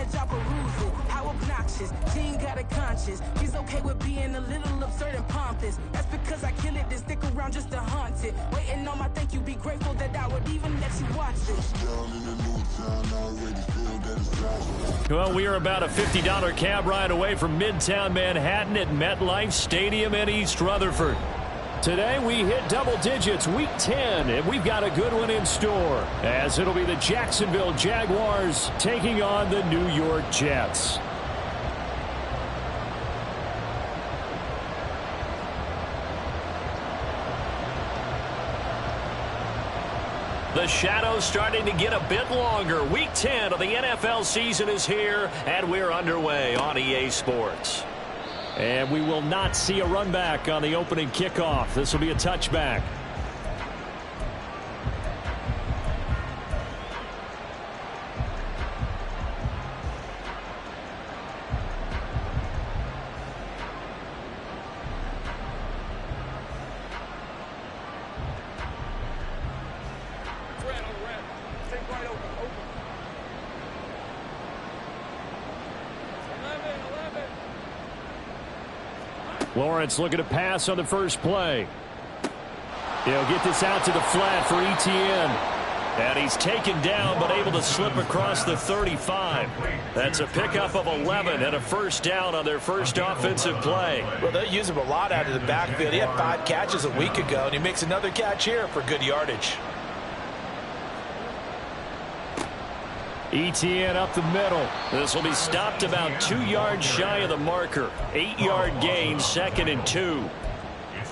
that y'all perusing. How obnoxious, she ain't got a conscience. She's okay with being a little absurd and pompous. That's because I kill it, then stick around just to haunt it. Waiting on my thank you, be grateful that I would even let you watch this. Well, we are about a $50 cab ride away from Midtown Manhattan at MetLife Stadium in East Rutherford. Today we hit double digits, week 10, and we've got a good one in store, as it'll be the Jacksonville Jaguars taking on the New York Jets. The shadow's starting to get a bit longer. Week 10 of the NFL season is here, and we're underway on EA Sports. And we will not see a run back on the opening kickoff. This will be a touchback. Lawrence looking to pass on the first play. He'll get this out to the flat for Etienne. And he's taken down but able to slip across the 35. That's a pickup of 11 and a first down on their first offensive play. Well, they'll use him a lot out of the backfield. He had 5 catches a week ago, and he makes another catch here for good yardage. Etienne up the middle. This will be stopped about 2 yards shy of the marker. 8-yard gain, 2nd and 2.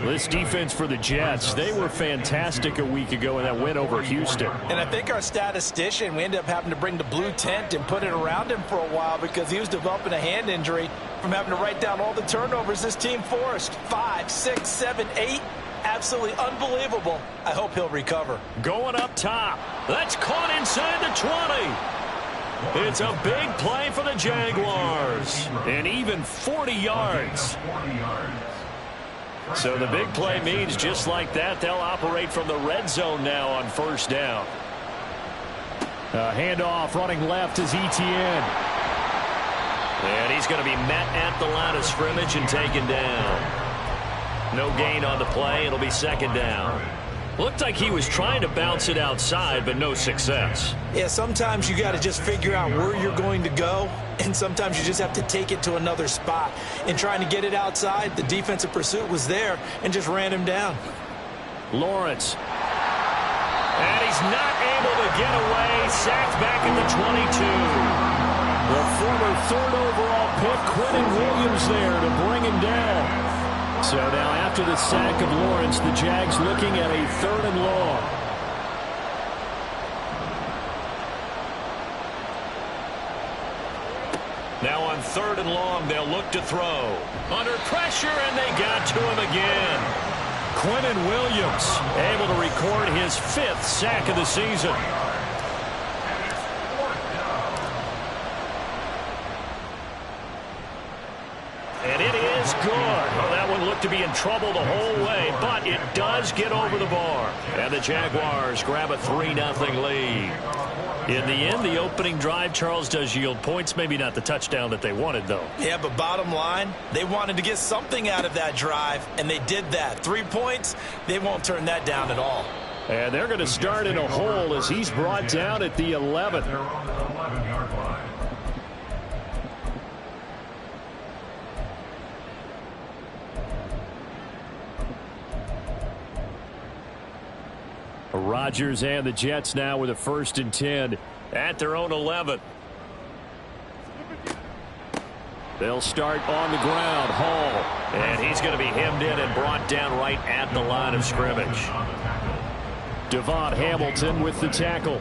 This defense for the Jets, they were fantastic a week ago in that win over Houston. And I think our statistician, we ended up having to bring the blue tent and put it around him for a while because he was developing a hand injury from having to write down all the turnovers this team forced. 5, 6, 7, 8. Absolutely unbelievable. I hope he'll recover. Going up top. That's caught inside the 20. It's a big play for the Jaguars. And even 40 yards. So the big play means just like that, they'll operate from the red zone now on first down. Handoff running left is Etienne. And he's going to be met at the line of scrimmage and taken down. No gain on the play. It'll be 2nd down. Looked like he was trying to bounce it outside, but no success. Yeah, sometimes you got to just figure out where you're going to go, and sometimes you just have to take it to another spot. In trying to get it outside, the defensive pursuit was there and just ran him down. Lawrence. And he's not able to get away. Sacked back at the 22. The former 3rd overall pick, Quentin Williams, there to bring him down. So now after the sack of Lawrence, the Jags looking at a 3rd and long. Now on 3rd and long, they'll look to throw. Under pressure, and they got to him again. Quentin Williams able to record his 5th sack of the season. And it is good. Oh, that one looked to be in trouble the whole way, but it does get over the bar. And the Jaguars grab a 3-0 lead. In the end, the opening drive, Charles, does yield points. Maybe not the touchdown that they wanted, though. Yeah, but bottom line, they wanted to get something out of that drive, and they did that. 3 points, they won't turn that down at all. And they're going to start in a hole as he's brought down at the 11th. Rodgers and the Jets now with a 1st and 10 at their own 11. They'll start on the ground. Hall. And he's going to be hemmed in and brought down right at the line of scrimmage. Devon Hamilton with the tackle.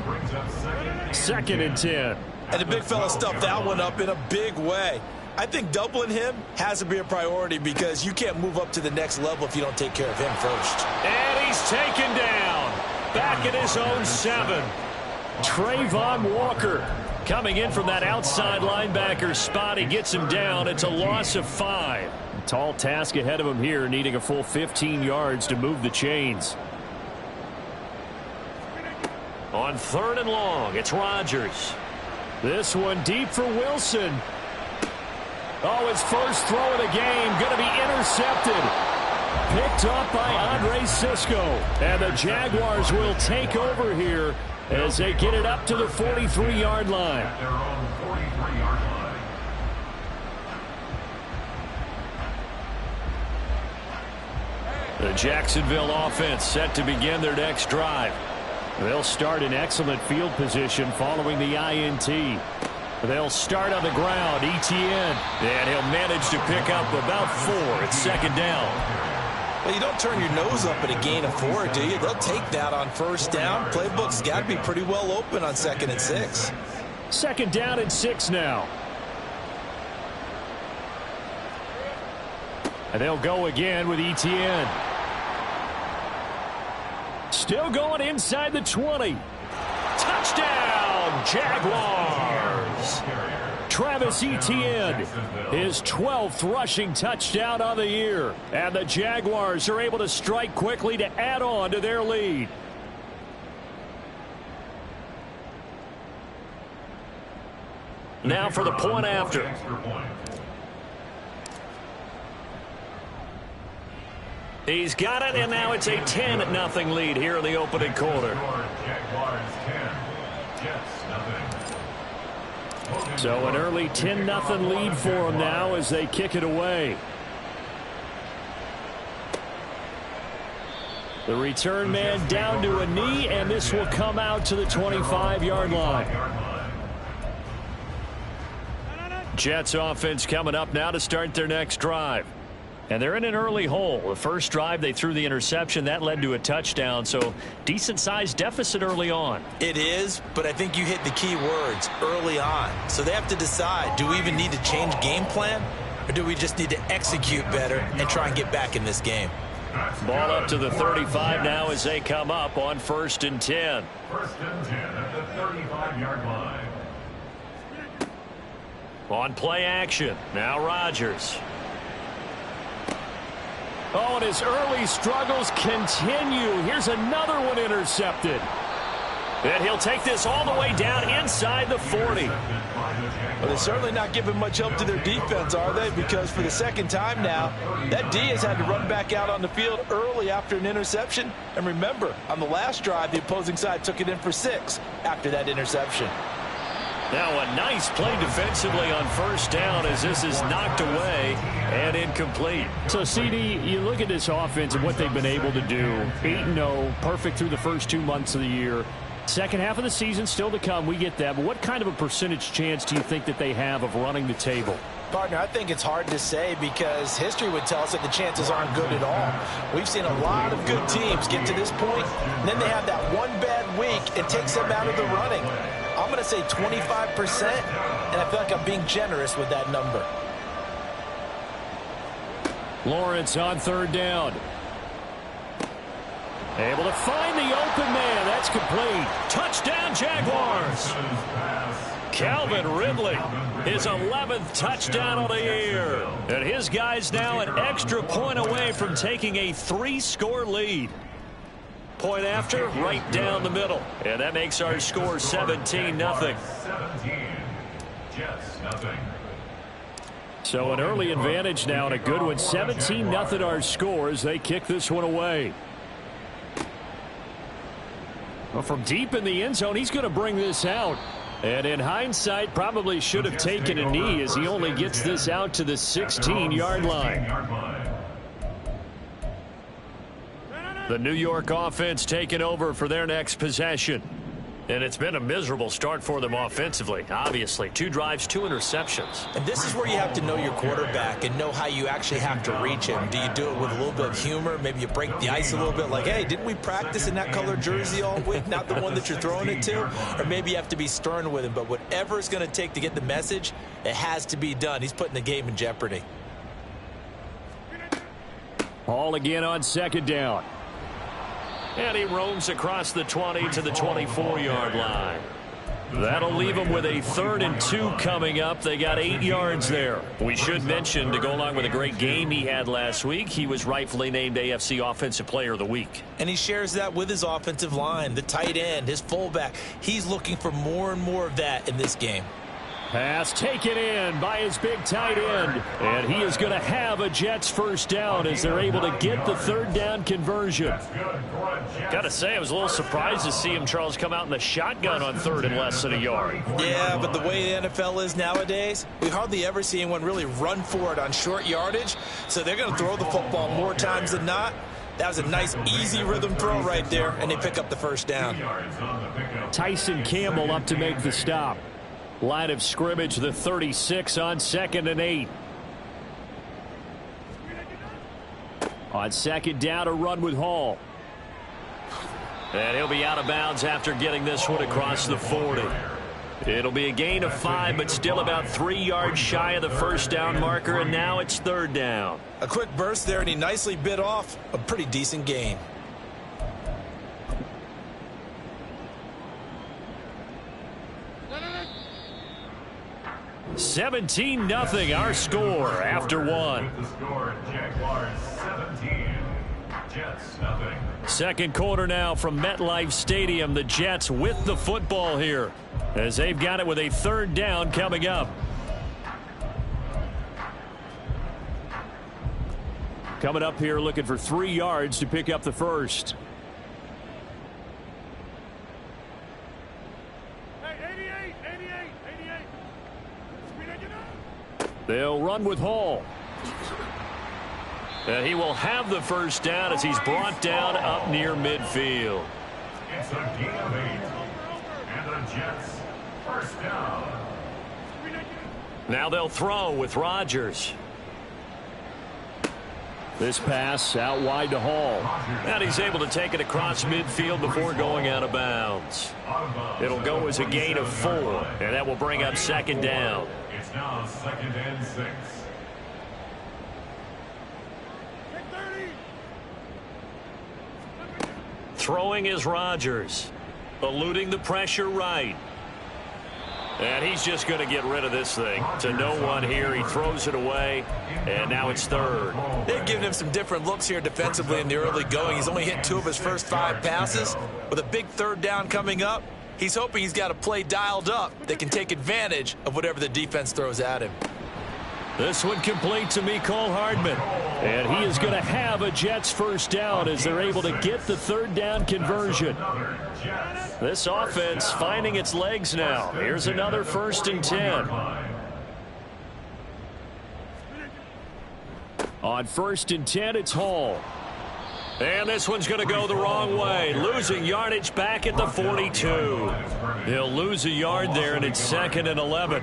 2nd and 10. And the big fella stuffed that one up in a big way. I think doubling him has to be a priority because you can't move up to the next level if you don't take care of him first. And he's taken down. Back at his own 7. Trayvon Walker coming in from that outside linebacker spot. He gets him down. It's a loss of 5. Tall task ahead of him here, needing a full 15 yards to move the chains. On 3rd and long, it's Rodgers. This one deep for Wilson. Oh, his first throw of the game going to be intercepted. Picked up by Andre Sisco. And the Jaguars will take over here as they get it up to the 43-yard line. The Jacksonville offense set to begin their next drive. They'll start in excellent field position following the INT. They'll start on the ground, Etienne, and he'll manage to pick up about 4 at second down. Well, you don't turn your nose up at a gain of 4, do you? They'll take that on first down. Playbook's got to be pretty well open on 2nd and 6. Second down and 6 now. And they'll go again with Etienne. Still going inside the 20. Touchdown, Jaguars. Travis Etienne, his 12th rushing touchdown of the year. And the Jaguars are able to strike quickly to add on to their lead. Now for the point after. He's got it, and now it's a 10-0 lead here in the opening quarter. So an early 10-0 lead for them now as they kick it away. The return man down to a knee, and this will come out to the 25-yard line. Jets offense coming up now to start their next drive. And they're in an early hole. The first drive, they threw the interception. That led to a touchdown, so decent-sized deficit early on. It is, but I think you hit the key words, early on. So they have to decide, do we even need to change game plan, or do we just need to execute better and try and get back in this game? Ball up to the 35 now as they come up on 1st and 10. 1st and 10 at the 35-yard line. On play action, now Rodgers. Oh, and his early struggles continue. Here's another one intercepted. And he'll take this all the way down inside the 40. Well, they're certainly not giving much help to their defense, are they? Because for the second time now, that D has had to run back out on the field early after an interception. And remember, on the last drive, the opposing side took it in for 6 after that interception. Now a nice play defensively on 1st down as this is knocked away and incomplete. So, CD, you look at this offense and what they've been able to do. 8-0, perfect through the first 2 months of the year. Second half of the season still to come. We get that. But what kind of a percentage chance do you think that they have of running the table? Partner, I think it's hard to say because history would tell us that the chances aren't good at all. We've seen a lot of good teams get to this point, and then they have that one bad week and takes them out of the running. I'm going to say 25%, and I feel like I'm being generous with that number. Lawrence on 3rd down. Able to find the open man. That's complete. Touchdown, Jaguars. Calvin Ridley, his 11th touchdown of the year. And his guys now an extra point away from taking a 3-score lead. Point after, right down the middle. And that makes our score 17-0. 17. Jets, nothing. So an early advantage now and a good one. 17-0 our score as they kick this one away. Well, from deep in the end zone, he's going to bring this out. And in hindsight, probably should have taken a knee as he only gets this out to the 16-yard line. The New York offense taking over for their next possession. And it's been a miserable start for them offensively, obviously. 2 drives, 2 interceptions. And this is where you have to know your quarterback and know how you actually have to reach him. Do you do it with a little bit of humor? Maybe you break the ice a little bit like, hey, didn't we practice in that color jersey all week, not the one that you're throwing it to? Or maybe you have to be stern with him. But whatever it's going to take to get the message, it has to be done. He's putting the game in jeopardy. Ball again on 2nd down. And he roams across the 20 to the 24-yard line. That'll leave them with a 3rd and 2 coming up. They got 8 yards there. We should mention, to go along with a great game he had last week, he was rightfully named AFC Offensive Player of the Week. And he shares that with his offensive line, the tight end, his fullback. He's looking for more and more of that in this game. Pass taken in by his big tight end. And he is going to have a Jets first down as they're able to get the 3rd down conversion. Got to say, I was a little surprised to see him, Charles, come out in the shotgun on 3rd and less than a yard. Yeah, but the way the NFL is nowadays, we hardly ever see anyone really run for it on short yardage. So they're going to throw the football more times than not. That was a nice, easy rhythm throw right there, and they pick up the first down. Tyson Campbell up to make the stop. Line of scrimmage, the 36 on 2nd and 8. On 2nd down, a run with Hall. And he'll be out of bounds after getting this one across the 40. It'll be a gain of 5, but still about 3 yards shy of the first down marker, and now it's 3rd down. A quick burst there, and he nicely bit off a pretty decent gain. 17-0 our score after 1. The score, Jaguars 17, Jets nothing. Second quarter now from MetLife Stadium. The Jets with the football here as they've got it with a 3rd down coming up. Coming up here looking for 3 yards to pick up the first. They'll run with Hall. And he will have the first down as he's brought down up near midfield. It's a gain of 8. And the Jets first down. Now they'll throw with Rodgers. This pass out wide to Hall. And he's able to take it across midfield before going out of bounds. It'll go as a gain of 4. And that will bring up 2nd down. It's now 2nd and 6. Throwing is Rodgers. Eluding the pressure right. And he's just going to get rid of this thing. To no one here. He throws it away. And now it's 3rd. They've given him some different looks here defensively in the early going. He's only hit 2 of his first 5 passes. With a big 3rd down coming up, he's hoping he's got a play dialed up that can take advantage of whatever the defense throws at him. This one complete to Mecole Hardman. And he is going to have a Jets first down as they're able to get the 3rd down conversion. This offense finding its legs now. Here's another 1st and 10. On 1st and 10, it's Hall. And this one's going to go the wrong way. Losing yardage back at the 42. He'll lose a yard there, and it's 2nd and 11.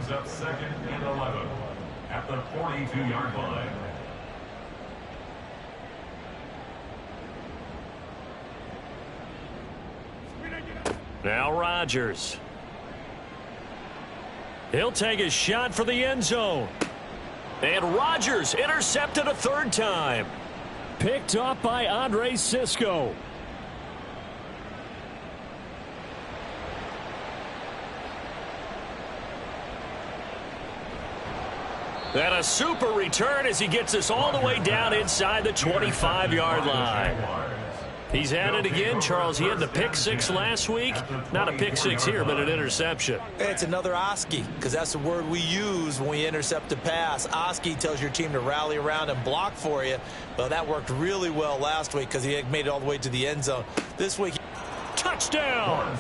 At the 42-yard line. Now Rodgers. He'll take a shot for the end zone. And Rodgers intercepted a 3rd time. Picked up by Andre Sisco. And a super return as he gets us all the way down inside the 25-yard line. He's at it again, Charles. He had the pick 6 last week. Not a pick 6 here, but an interception. It's another Oski, because that's the word we use when we intercept a pass. Oski tells your team to rally around and block for you. Well, that worked really well last week because he had made it all the way to the end zone. This week, touchdown!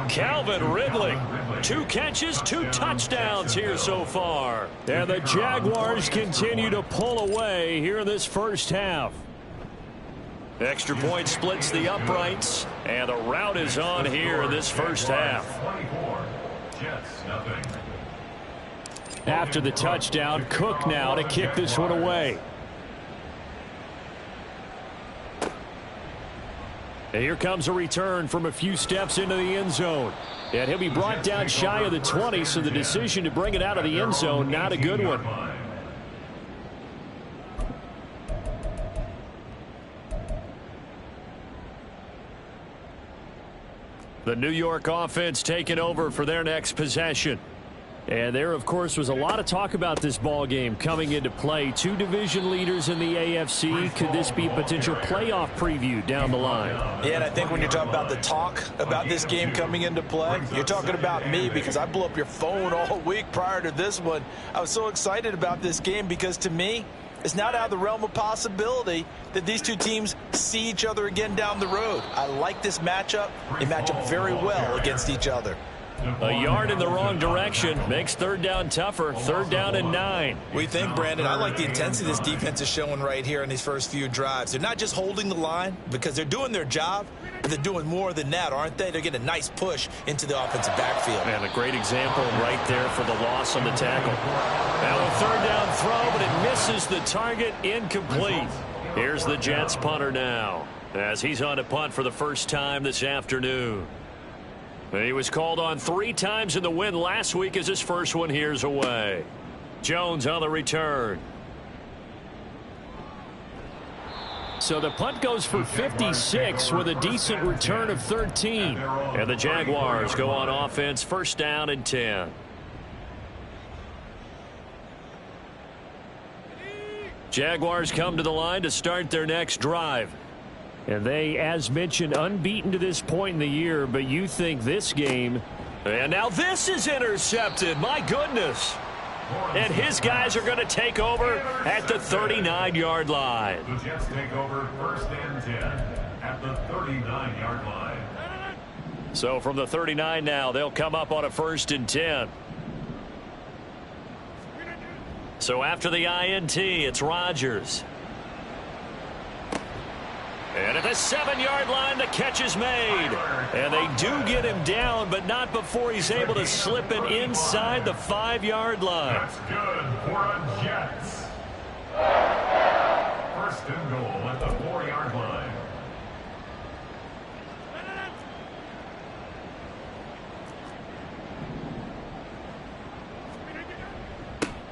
Calvin Ridley. 2 catches, 2 touchdowns here so far. And the Jaguars continue to pull away here in this first half. Extra point splits the uprights, and the route is on here in this first half. After the touchdown, Cook now to kick this one away. And here comes a return from a few steps into the end zone. And he'll be brought down shy of the 20, so the decision to bring it out of the end zone, not a good one. The New York offense taking over for their next possession. And there, of course, was a lot of talk about this ball game coming into play. Two division leaders in the AFC. Could this be a potential playoff preview down the line? Yeah, and I think when you're talking about the talk about this game coming into play, you're talking about me because I blew up your phone all week prior to this one. I was so excited about this game because, to me, it's not out of the realm of possibility that these two teams see each other again down the road. I like this matchup. They match up very well against each other. A yard in the wrong direction makes third down tougher. Third down and 9. We think, Brandon, I like the intensity this defense is showing right here in these first few drives. They're not just holding the line because they're doing their job, but they're doing more than that, aren't they? They're getting a nice push into the offensive backfield. And a great example right there for the loss on the tackle. Now a third down throw, but it misses the target. Incomplete. Here's the Jets punter now as he's on a punt for the first time this afternoon. He was called on 3 times in the win last week as his first one here's away. Jones on the return. So the punt goes for 56 with a decent return of 13. And the Jaguars go on offense, first down and 10. Jaguars come to the line to start their next drive. And they, as mentioned, unbeaten to this point in the year, but you think this game. And now this is intercepted. My goodness. And his guys are going to take over at the 39-yard line. The Jets take over first and 10 at the 39-yard line. So from the 39 now, they'll come up on a first and 10. So after the INT, it's Rodgers. And at the 7-yard line, the catch is made. And they do get him down, but not before he's able to slip it inside the 5-yard line. That's good for a Jets. First and goal at the 4-yard line.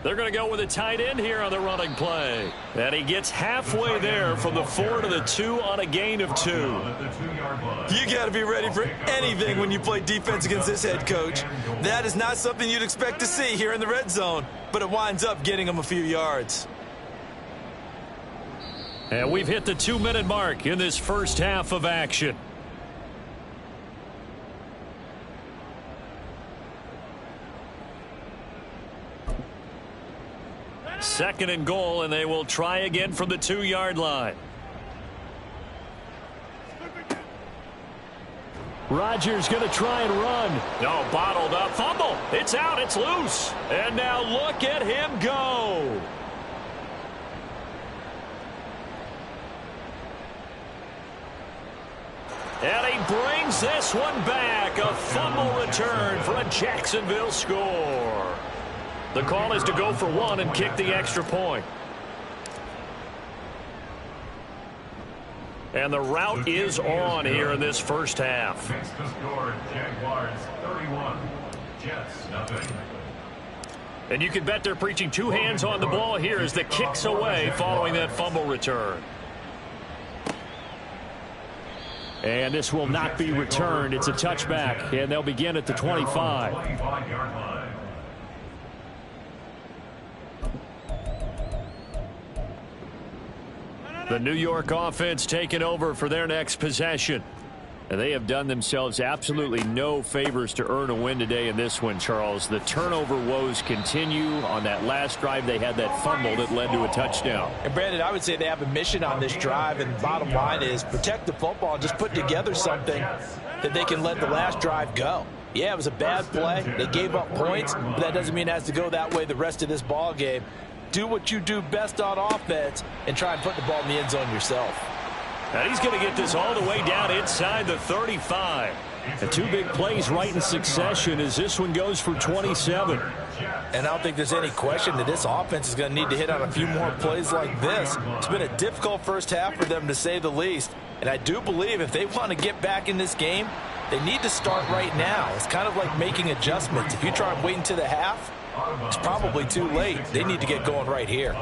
They're going to go with a tight end here on the running play. And he gets halfway there from the 4 to the 2 on a gain of 2. You got to be ready for anything when you play defense against this head coach. That is not something you'd expect to see here in the red zone, but it winds up getting him a few yards. And we've hit the 2-minute mark in this first half of action. Second and goal, and they will try again from the 2-yard line. Rodgers going to try and run. No, bottled up. Fumble. It's out. It's loose. And now look at him go. And he brings this one back. A fumble return for a Jacksonville score. The call is to go for 1 and kick the extra point. And the route is on here in this first half. Makes the score Jaguars 31, Jets nothing. And you can bet they're preaching 2 hands on the ball here as the kick's away following that fumble return. And this will not be returned. It's a touchback, and they'll begin at the 25. 25-yard line. The New York offense taking over for their next possession. And they have done themselves absolutely no favors to earn a win today in this one, Charles. The turnover woes continue. On that last drive, they had that fumble that led to a touchdown. And, Brandon, I would say they have a mission on this drive, and the bottom line is protect the football and just put together something that they can let the last drive go. Yeah, it was a bad play. They gave up points, but that doesn't mean it has to go that way the rest of this ball game. Do what you do best on offense and try and put the ball in the end zone yourself. And he's going to get this all the way down inside the 35. And 2 big plays right in succession as this one goes for 27. And I don't think there's any question that this offense is going to need to hit on a few more plays like this. It's been a difficult first half for them, to say the least. And I do believe if they want to get back in this game, they need to start right now. It's kind of like making adjustments. If you try and wait until the half, It's probably too late. They need to get going right here.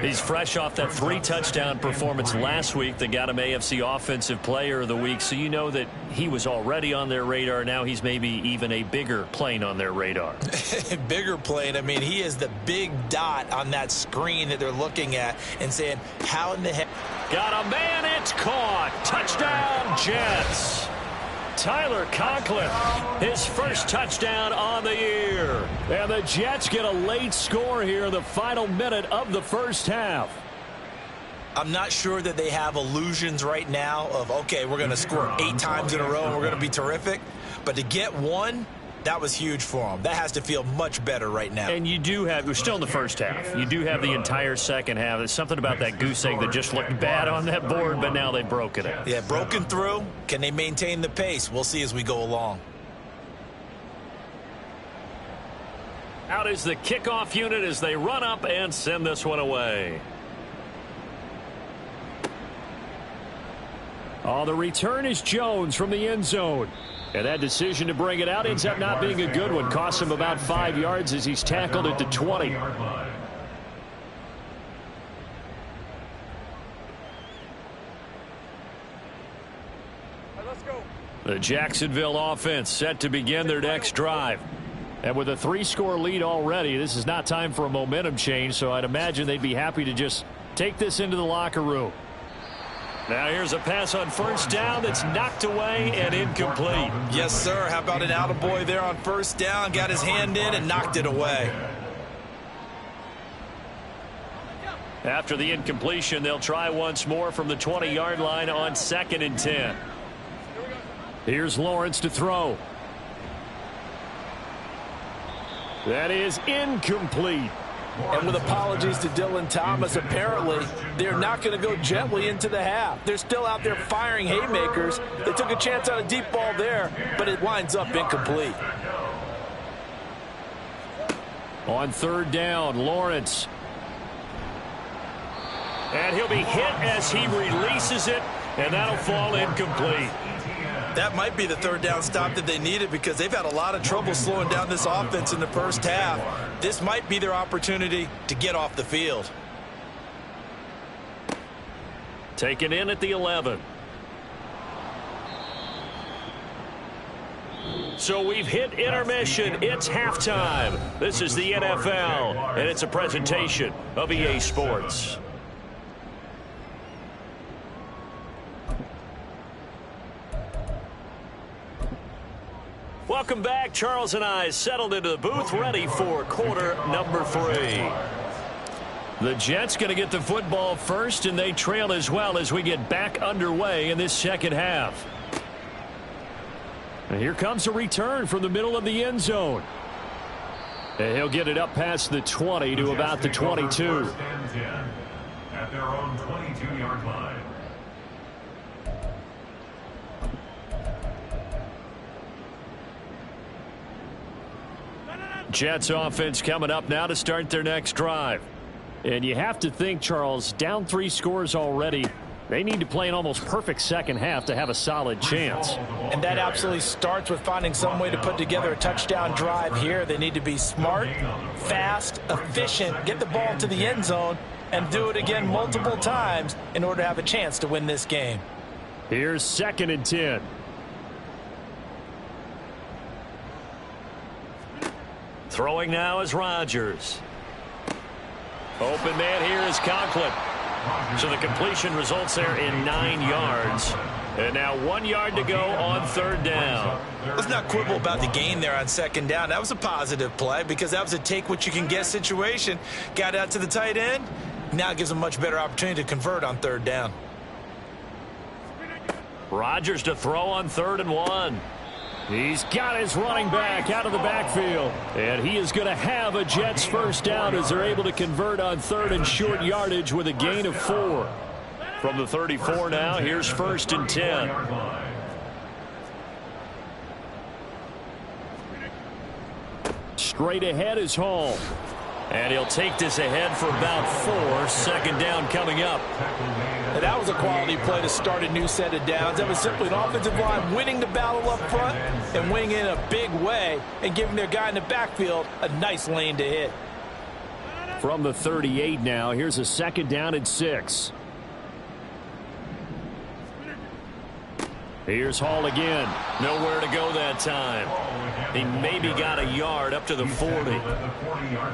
He's fresh off that 3-touchdown performance last week that got him AFC Offensive Player of the Week, so you know that he was already on their radar. Now he's maybe even a bigger plane on their radar. Bigger plane. I mean, he is the big dot on that screen that they're looking at and saying, how in the heck? Got a man, it's caught. Touchdown, Jets. Tyler Conklin, his first touchdown on the year. And the Jets get a late score here in the final minute of the first half. I'm not sure that they have illusions right now of, okay, we're going to score 8 times in a row and we're going to be terrific. But to get one, that was huge for them. That has to feel much better right now. And you do have, we're still in the first half. You do have the entire second half. There's something about that goose egg that just looked bad on that board, but now they've broken it. Yeah, broken through. Can they maintain the pace? We'll see as we go along. Out is the kickoff unit as they run up and send this one away. Oh, the return is Jones from the end zone. And that decision to bring it out ends up not being a good one. Costs him about 5 yards as he's tackled at the 20. The Jacksonville offense set to begin their next drive. And with a 3-score lead already, this is not time for a momentum change, so I'd imagine they'd be happy to just take this into the locker room. Now here's a pass on first down that's knocked away and incomplete. Yes, sir. How about an attaboy there on first down? Got his hand in and knocked it away. After the incompletion, they'll try once more from the 20-yard line on 2nd and 10. Here's Lawrence to throw. That is incomplete. And with apologies to Dylan Thomas, apparently they're not going to go gently into the half. They're still out there firing haymakers. They took a chance on a deep ball there, but it winds up incomplete. On 3rd down, Lawrence. And he'll be hit as he releases it, and that'll fall incomplete. That might be the 3rd down stop that they needed because they've had a lot of trouble slowing down this offense in the first half. This might be their opportunity to get off the field. Taken in at the 11. So we've hit intermission. It's halftime. This is the NFL, and it's a presentation of EA Sports. Welcome back. Charles and I settled into the booth, ready for quarter number 3. The Jets going to get the football first, and they trail as well as we get back underway in this second half. And here comes a return from the middle of the end zone. And he'll get it up past the 20 to about the 22. At their own 22-yard line. Jets offense coming up now to start their next drive. And you have to think, Charles, down 3 scores already. They need to play an almost perfect second half to have a solid chance. And that absolutely starts with finding some way to put together a touchdown drive here. They need to be smart, fast, efficient, get the ball to the end zone, and do it again multiple times in order to have a chance to win this game. Here's 2nd and 10. Throwing now is Rodgers. Open man here is Conklin. So the completion results there in 9 yards. And now 1 yard to go on 3rd down. Let's not quibble about the gain there on 2nd down. That was a positive play because that was a take-what-you-can-get situation. Got out to the tight end. Now it gives them a much better opportunity to convert on 3rd down. Rodgers to throw on 3rd and 1. He's got his running back out of the backfield. And he is going to have a Jets first down as they're able to convert on 3rd and short yardage with a gain of 4. From the 34 now, here's 1st and 10. Straight ahead is Hall. And he'll take this ahead for about 4. Second down coming up. And that was a quality play to start a new set of downs. That was simply an offensive line winning the battle up front and winning in a big way and giving their guy in the backfield a nice lane to hit. From the 38 now, here's a second down and 6. Here's Hall again. Nowhere to go that time. He maybe got a yard up to the 40.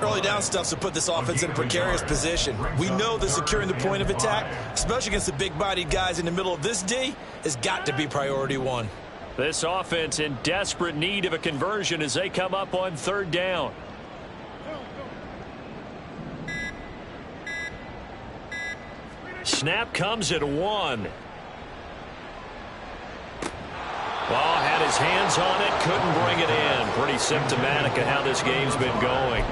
Early down stuff's to put this offense in a precarious position. We know that securing the point of attack, especially against the big-bodied guys in the middle of this D, has got to be priority one. This offense in desperate need of a conversion as they come up on third down. Snap comes at 1. Well, had his hands on it, couldn't bring it in. Pretty symptomatic of how this game's been going.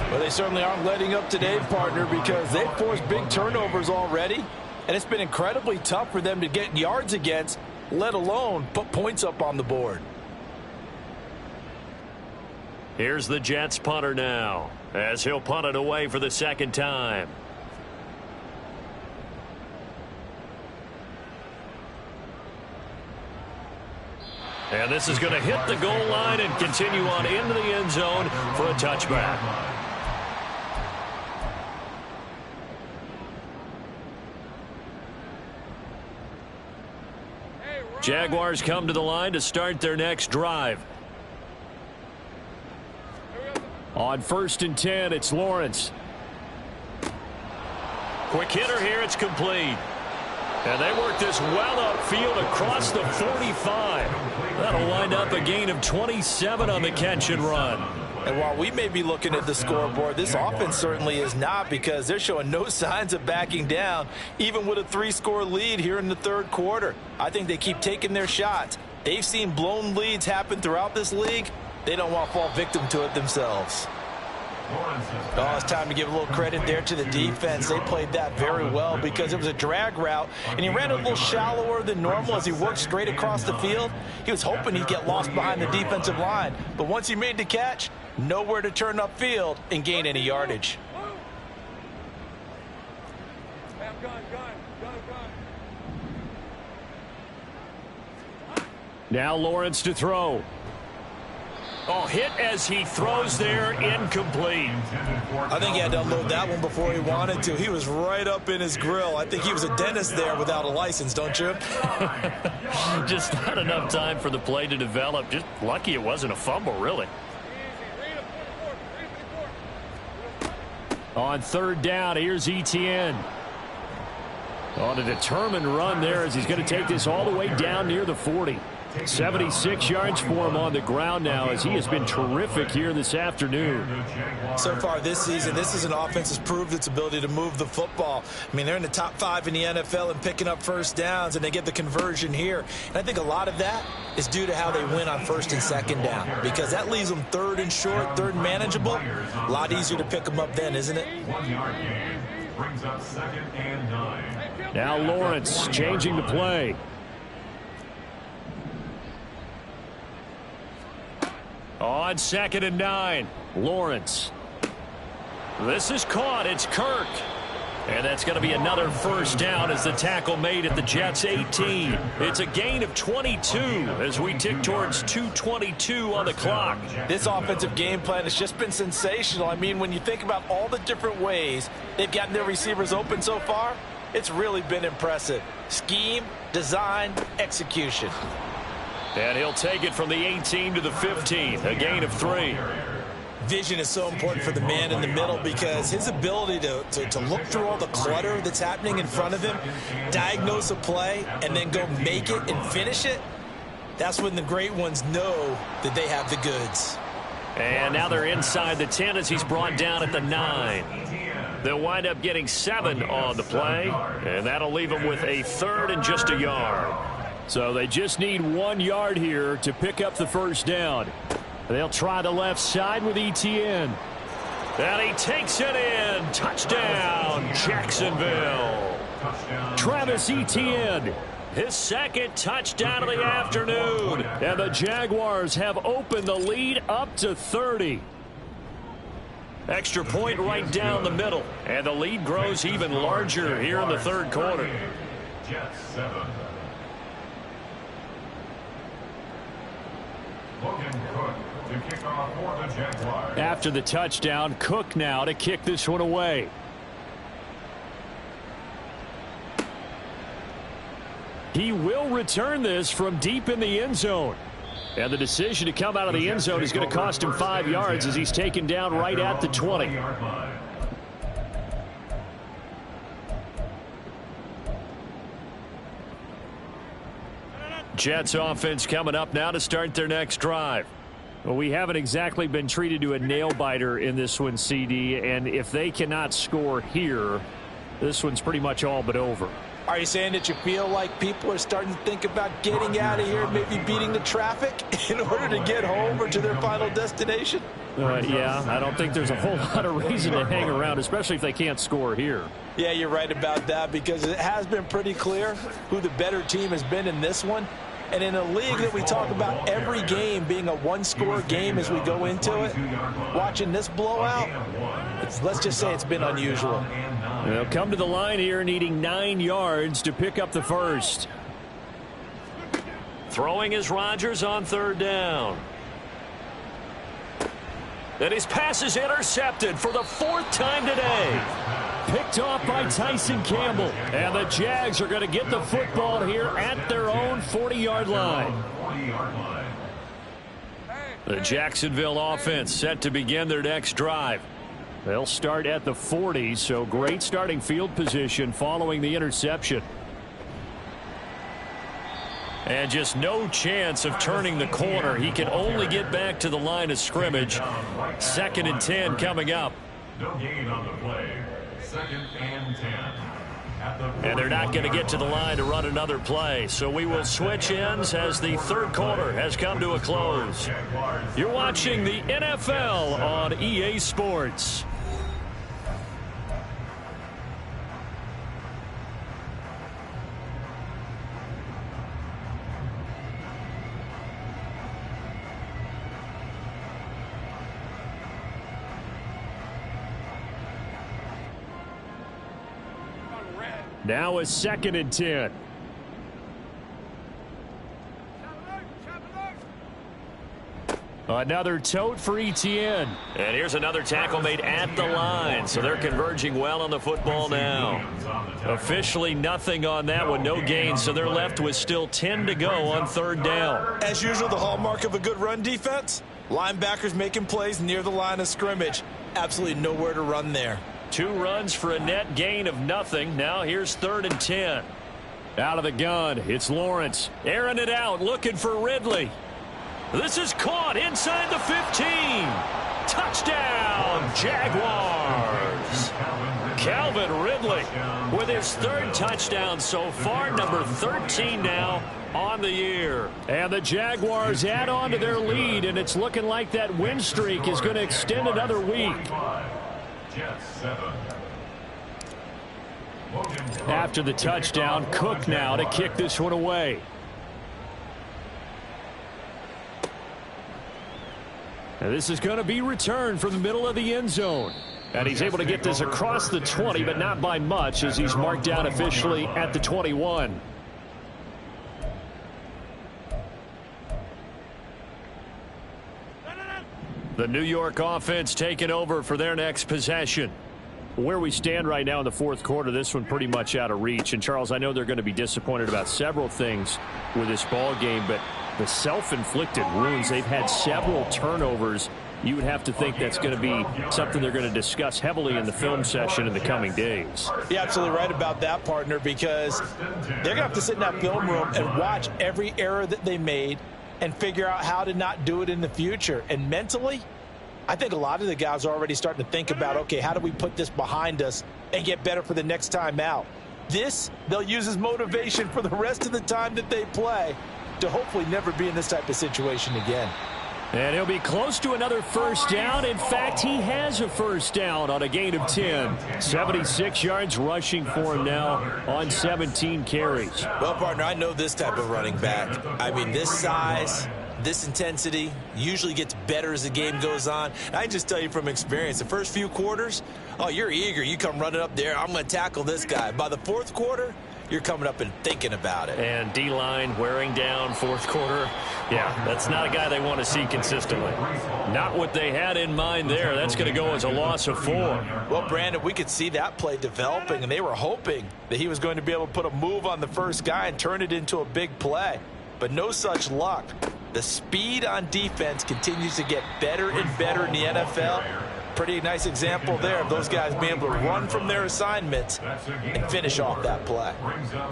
Well, they certainly aren't letting up today, partner, because they've forced big turnovers already, and it's been incredibly tough for them to get yards against, let alone put points up on the board. Here's the Jets punter now, as he'll punt it away for the second time. And this is going to hit the goal line and continue on into the end zone for a touchback. Jaguars come to the line to start their next drive. On 1st and 10, it's Lawrence. Quick hitter here, it's complete. And they work this well upfield across the 45. That'll wind up a gain of 27 on the catch and run. And while we may be looking at the scoreboard, this offense certainly is not, because they're showing no signs of backing down, even with a 3-score lead here in the third quarter. I think they keep taking their shots. They've seen blown leads happen throughout this league. They don't want to fall victim to it themselves. Oh, it's time to give a little credit there to the defense. They played that very well because it was a drag route, and he ran a little shallower than normal as he worked straight across the field. He was hoping he'd get lost behind the defensive line, but once he made the catch, nowhere to turn upfield and gain any yardage. Now Lawrence to throw. Oh, hit as he throws there, incomplete. I think he had to unload that one before he wanted to. He was right up in his grill. I think he was a dentist there without a license, don't you? Just not enough time for the play to develop. Just lucky it wasn't a fumble, really. On third down, here's Etienne. On a determined run there as he's going to take this all the way down near the 40. 76 yards for him on the ground now as he has been terrific here this afternoon. So far this season, this is an offense that's proved its ability to move the football. I mean, they're in the top 5 in the NFL and picking up first downs, and they get the conversion here. And I think a lot of that is due to how they win on first and second down, because that leaves them third and short, third and manageable. A lot easier to pick them up then, isn't it? 1 yard gain brings up 2nd and 9. Now Lawrence changing the play. On 2nd and 9, Lawrence. This is caught. It's Kirk. And that's going to be another first down as the tackle made at the Jets' 18. It's a gain of 22 as we tick towards 2:22 on the clock. This offensive game plan has just been sensational. I mean, when you think about all the different ways they've gotten their receivers open so far, it's really been impressive. Scheme, design, execution. And he'll take it from the 18 to the 15, a gain of 3. Vision is so important for the man in the middle because his ability to look through all the clutter that's happening in front of him, diagnose a play, and then go make it and finish it, that's when the great ones know that they have the goods. And now they're inside the 10 as he's brought down at the 9. They'll wind up getting 7 on the play, and that'll leave them with a third and just a yard. So they just need 1 yard here to pick up the first down. They'll try the left side with Etienne. And he takes it in. Touchdown, Jacksonville. Travis Etienne, his second touchdown of the afternoon. And the Jaguars have opened the lead up to 30. Extra point right down the middle. And the lead grows even larger here in the third quarter. Jets 7. Logan Cook to kick off for the Jaguars. After the touchdown, Cook now to kick this one away. He will return this from deep in the end zone. And the decision to come out of the end zone is going to cost him 5 yards as he's taken down right at the 20. Jets offense coming up now to start their next drive. Well, we haven't exactly been treated to a nail-biter in this one, CD, and if they cannot score here, this one's pretty much all but over. Are you saying that you feel like people are starting to think about getting out of here, maybe beating the traffic in order to get home or to their final destination? Yeah, I don't think there's a whole lot of reason to hang around, especially if they can't score here. Yeah, you're right about that, because it has been pretty clear who the better team has been in this one. And in a league that we talk about every game being a one-score game as we go into it, watching this blowout, let's just say it's been unusual. They'll come to the line here needing 9 yards to pick up the first. Throwing is Rodgers on third down. And his pass is intercepted for the 4th time today. Picked off by Tyson Campbell. And the Jags are going to get the football here at their own 40-yard line. The Jacksonville offense set to begin their next drive. They'll start at the 40, so great starting field position following the interception. And just no chance of turning the corner. He can only get back to the line of scrimmage. 2nd and 10 coming up. No gain on the play. 2nd and 10. And they're not going to get to the line to run another play. So we will switch ends as the third quarter has come to a close. You're watching the NFL on EA Sports. Now a 2nd and 10. Another tote for Etienne. And here's another tackle made at the line. So they're converging well on the football now. Officially nothing on that one. No gain. So they're left with still 10 to go on third down. As usual, the hallmark of a good run defense. Linebackers making plays near the line of scrimmage. Absolutely nowhere to run there. 2 runs for a net gain of nothing. Now here's 3rd and 10. Out of the gun, it's Lawrence. Airing it out, looking for Ridley. This is caught inside the 15. Touchdown, Jaguars. Calvin Ridley with his 3rd touchdown so far, number 13 now on the year. And the Jaguars add on to their lead, and it's looking like that win streak is going to extend another week. After the touchdown, Cook now to kick this one away. And this is going to be returned from the middle of the end zone. And he's able to get this across the 20, but not by much, as he's marked down officially at the 21. The New York offense taking over for their next possession. Where we stand right now in the 4th quarter, this one pretty much out of reach. And, Charles, I know they're going to be disappointed about several things with this ball game, but the self-inflicted wounds, they've had several turnovers. You would have to think that's going to be something they're going to discuss heavily in the film session in the coming days. You're absolutely right about that, partner, because they're going to have to sit in that film room and watch every error that they made and figure out how to not do it in the future. And mentally, I think a lot of the guys are already starting to think about, okay, how do we put this behind us and get better for the next time out? This, they'll use as motivation for the rest of the time that they play to hopefully never be in this type of situation again. And he'll be close to another first down. In fact, he has a first down on a gain of 10. 76 yards rushing for him now on 17 carries. Well, partner, I know this type of running back. I mean, this size, This intensity usually gets better as the game goes on. I can just tell you from experience, the first few quarters, oh, you're eager. You come running up there, I'm going to tackle this guy. By the fourth quarter, you're coming up and thinking about it. And D-line wearing down fourth quarter. Yeah, that's not a guy they want to see consistently. Not what they had in mind there. That's going to go as a loss of 4. Well, Brandon, we could see that play developing, and they were hoping that he was going to be able to put a move on the first guy and turn it into a big play. But no such luck. The speed on defense continues to get better and better in the NFL. Pretty nice example there of those guys being able to run from their assignments and finish off that play.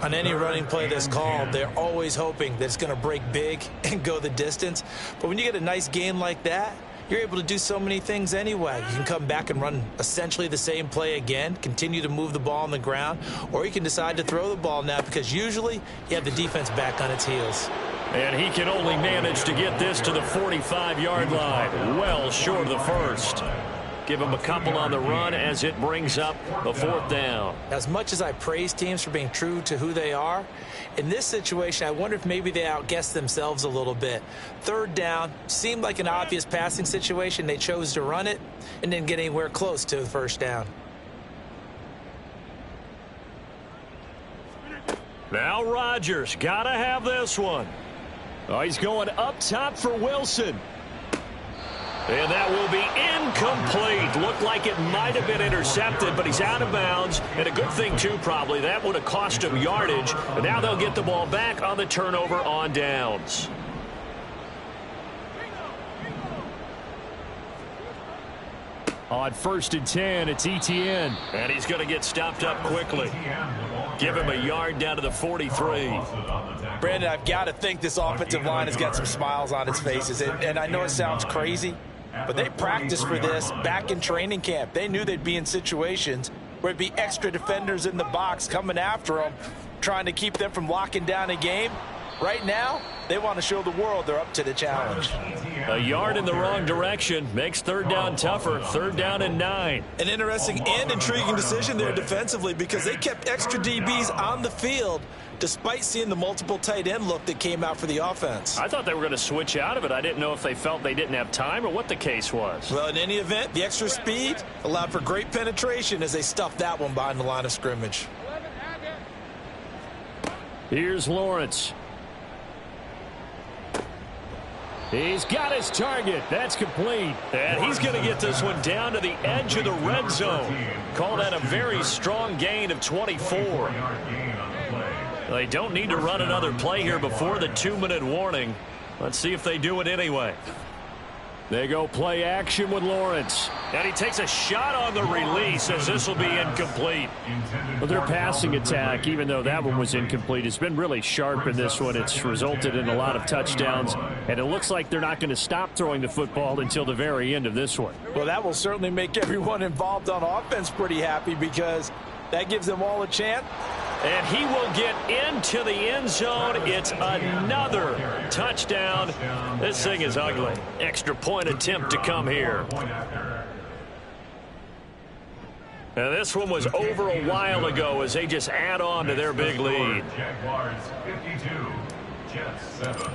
On any running play that's called, they're always hoping that it's going to break big and go the distance. But when you get a nice game like that, you're able to do so many things anyway. You can come back and run essentially the same play again, continue to move the ball on the ground, or you can decide to throw the ball now because usually you have the defense back on its heels. And he can only manage to get this to the 45-yard line, well short of the first. Give him a couple on the run as it brings up the 4th down. As much as I praise teams for being true to who they are, in this situation, I wonder if maybe they outguessed themselves a little bit. 3rd down seemed like an obvious passing situation. They chose to run it and didn't get anywhere close to the first down. Now Rodgers got to have this one. Oh, he's going up top for Wilson. And that will be incomplete. Looked like it might have been intercepted, but he's out of bounds. And a good thing, too, probably. That would have cost him yardage. And now they'll get the ball back on the turnover on downs. On 1st and 10, it's Etienne. And he's going to get stopped up quickly. Give him a yard down to the 43. Brandon, I've got to think this offensive line has got some smiles on its faces. And I know it sounds crazy, but they practiced for this back in training camp. They knew they'd be in situations where it'd be extra defenders in the box coming after them, trying to keep them from locking down a game. Right now, they want to show the world they're up to the challenge. A yard in the wrong direction makes 3rd down tougher. 3rd down and 9. An interesting and intriguing decision there defensively because they kept extra DBs on the field despite seeing the multiple tight end look that came out for the offense. I thought they were going to switch out of it. I didn't know if they felt they didn't have time or what the case was. Well, in any event, the extra speed allowed for great penetration as they stuffed that one behind the line of scrimmage. Here's Lawrence. He's got his target. That's complete. And he's going to get this one down to the edge of the red zone. Call that a very strong gain of 24. They don't need to run another play here before the 2-minute warning. Let's see if they do it anyway. They go play action with Lawrence. And he takes a shot on the release as this will be incomplete. Well, their passing attack, even though that one was incomplete, has been really sharp in this one. It's resulted in a lot of touchdowns. And it looks like they're not going to stop throwing the football until the very end of this one. Well, that will certainly make everyone involved on offense pretty happy because that gives them all a chance. And he will get into the end zone. It's another touchdown. This thing is ugly. Extra point attempt to come here. And this one was over a while ago as they just add on to their big lead. Jaguars 52, Jets 7.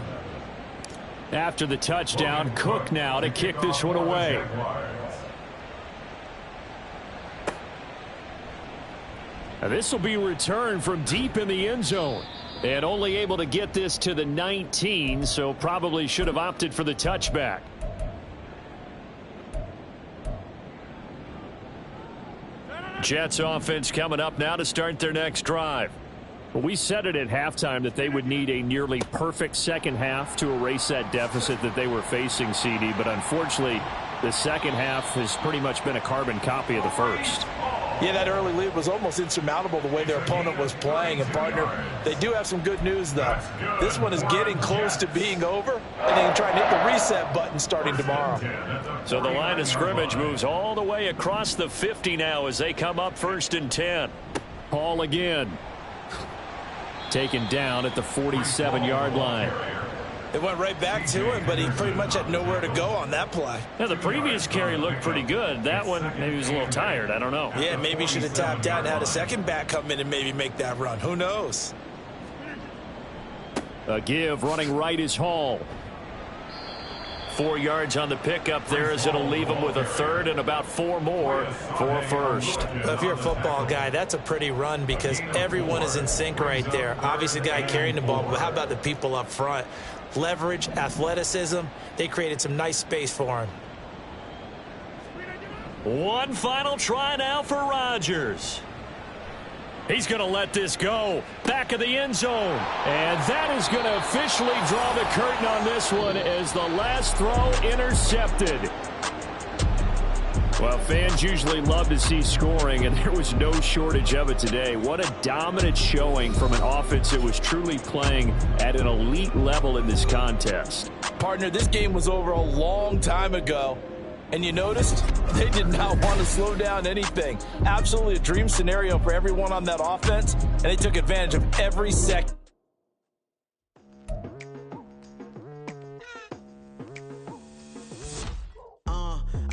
After the touchdown, Cook now to kick this one away. This will be returned from deep in the end zone. And only able to get this to the 19, so probably should have opted for the touchback. Jets offense coming up now to start their next drive. Well, we said it at halftime that they would need a nearly perfect second half to erase that deficit that they were facing, CD. But unfortunately, the second half has pretty much been a carbon copy of the first. Yeah, that early lead was almost insurmountable the way their opponent was playing. And, partner, they do have some good news, though. This one is getting close to being over, and they can try and hit the reset button starting tomorrow. So the line of scrimmage moves all the way across the 50 now as they come up 1st and 10. Paul again. Taken down at the 47-yard line. It went right back to him, but he pretty much had nowhere to go on that play. Now, the previous carry looked pretty good. That one, maybe he was a little tired. I don't know. Yeah, maybe he should have tapped out and had a second back come in and maybe make that run. Who knows? A give running right is Hall. 4 yards on the pickup there, as it'll leave him with a third and about 4 more for a first. If you're a football guy, that's a pretty run because everyone is in sync right there. Obviously, the guy carrying the ball, but how about the people up front? Leverage, athleticism, they created some nice space for him. One final try now for Rodgers. He's going to let this go. Back of the end zone. And that is going to officially draw the curtain on this one as the last throw intercepted. Well, fans usually love to see scoring, and there was no shortage of it today. What a dominant showing from an offense that was truly playing at an elite level in this contest. Partner, this game was over a long time ago. And you noticed they did not want to slow down anything. Absolutely a dream scenario for everyone on that offense, and they took advantage of every second.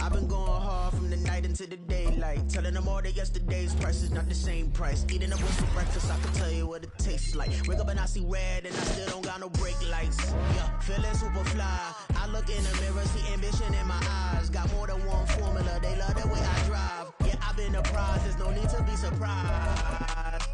I've been going hard from the night into the daylight, telling them all that yesterday's price is not the same price. Eating up with some breakfast, I can tell you what it tastes like. Wake up and I see red and I still don't got no brake lights. Yeah, feeling super fly. I look in the mirror, see ambition in my eyes. Got more than one formula, they love the way I drive. Yeah, I've been a prize, there's no need to be surprised.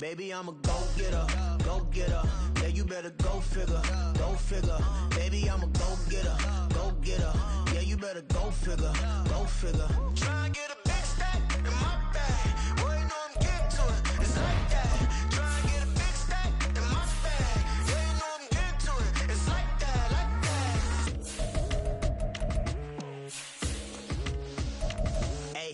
Baby, I'm a go-getter, go-getter. Yeah, you better go figure, go figure. Baby, I'm a go-getter, go-getter. Yeah, you better go figure, go figure. Try and get a big stack in my bag. Boy, you know I'm getting to it, it's like that. Try and get a big stack in my bag. Yeah, you know I'm getting to it, it's like that, like that. Hey,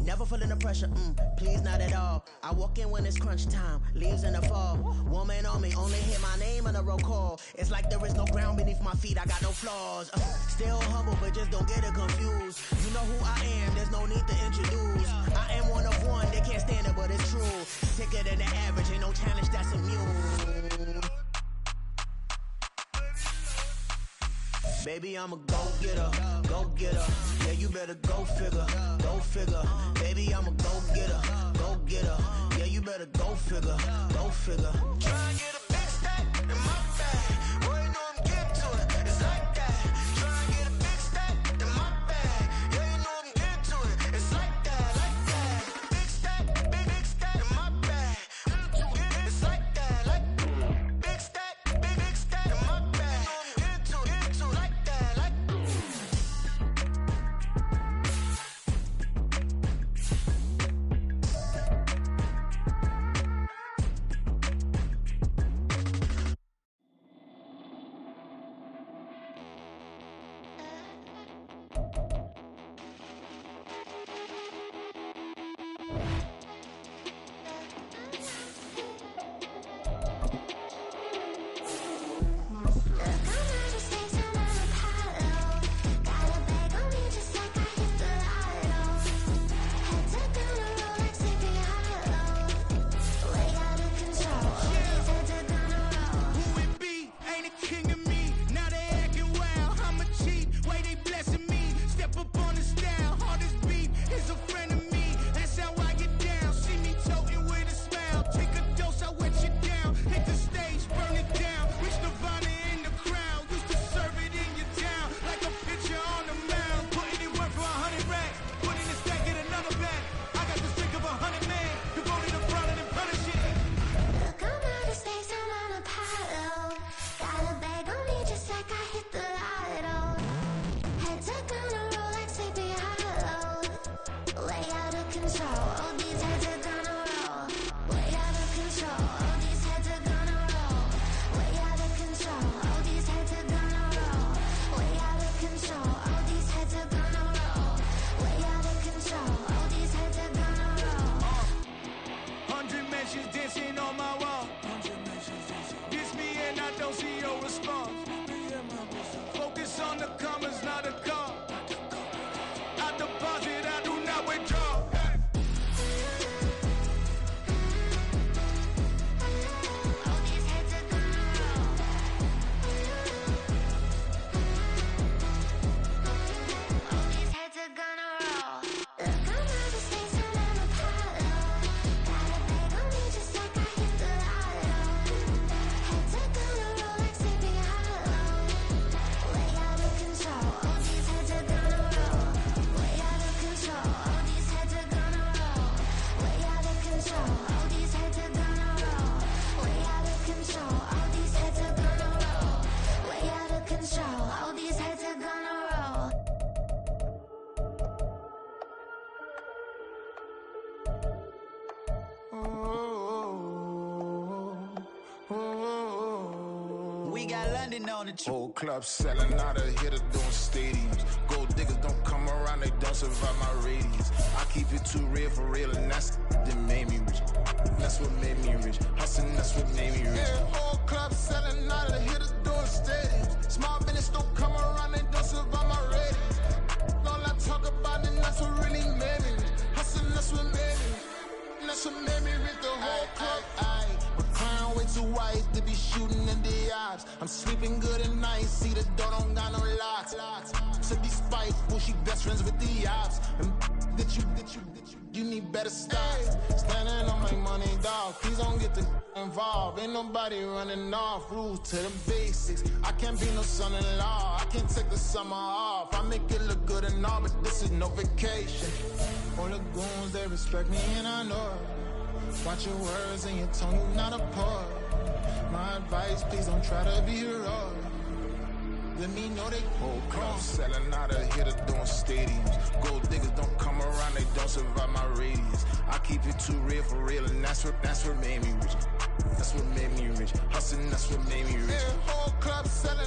never feeling the pressure, please not at all. I walk in when it's crunch time, leaves in the fall. Woman on me, only hear my name on the roll call. It's like there is no ground beneath my feet, I got no flaws. Still humble, but just don't get it confused. You know who I am, there's no need to introduce. I am one of one, they can't stand it, but it's true. Sicker than the average, ain't no challenge that's immune. Baby, I'm a go-getter, go-getter. Yeah, you better go figure, go figure. Baby, I'm a go-getter, go-getter. Yeah, you better go figure, go figure. Try and get a big stack in my bag. Boy, you know I'm getting to it, it's like that. Try and get a big stack in my bag. Yeah, you know I'm getting to it, it's like that, like that. Big stack, big stack in my bag. It's like that, like big stack in my bag. Get to like that, like. spending on the trip. Whole club selling out of hitter doing stadiums. Gold diggers don't come around, they don't survive my radius. I keep it too real for real, and that's that made me rich. That's what made me rich. Hustling, that's what made me rich. Yeah, whole club selling out of hitter doing stadiums. Small business don't come around, they don't survive my radius. All I talk about, and that's what really made me rich. Hustling, that's what made me rich. That's what made me rich. The whole club. My crown way too white to be shooting in the eyes. I'm sleeping good at night, see the door don't got no locks. To be spiteful, she best friends with the ops. And you need better stop. Standing on my money, dog. Please don't get involved. Ain't nobody running off. Rules to the basics. I can't be no son-in-law. I can't take the summer off. I make it look good and all, but this is no vacation. All the goons, they respect me and I know it. Watch your words and your tongue, you not a part. My advice, please don't try to be heroic. Let me know they whole club selling out of hitter doing stadiums. Gold diggers don't come around, they don't survive my radius. I keep it too real for real, and that's what made me rich. That's what made me rich. Hustling, that's what made me rich. Yeah, whole club selling